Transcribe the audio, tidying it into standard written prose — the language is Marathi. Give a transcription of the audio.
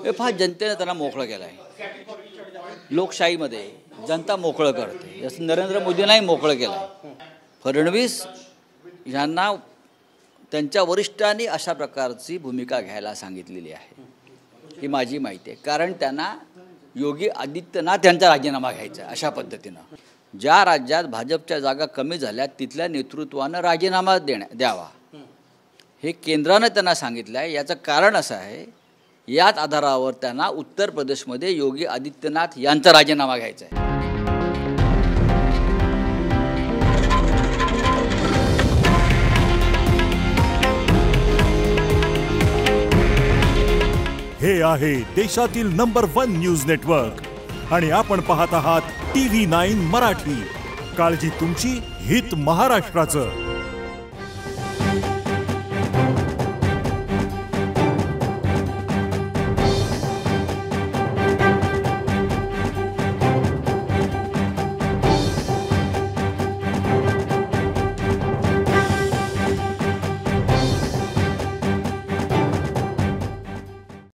हे फार जनतेने त्यांना मोकळं केलं आहे। लोकशाहीमध्ये जनता मोकळं करते, जसं नरेंद्र मोदींनाही मोकळं केलं आहे। फडणवीस यांना त्यांच्या वरिष्ठांनी अशा प्रकारची भूमिका घ्यायला सांगितलेली आहे, ही माझी माहिती आहे। कारण त्यांना योगी आदित्यनाथ यांचा राजीनामा घ्यायचा आहे अशा पद्धतीनं। ज्या राज्यात भाजपच्या जागा कमी झाल्या तिथल्या नेतृत्वानं राजीनामा द्यावा हे केंद्रानं त्यांना सांगितलं आहे। याचं कारण असं आहे, याच आधारावर त्यांना उत्तर प्रदेशमध्ये योगी आदित्यनाथ यांचा राजीनामा घ्यायचा आहे। हे आहे देशातील नंबर 1 न्यूज नेटवर्क आणि आपण पाहत आहात TV9 मराठी। काळजी तुमची, हित महाराष्ट्राचं।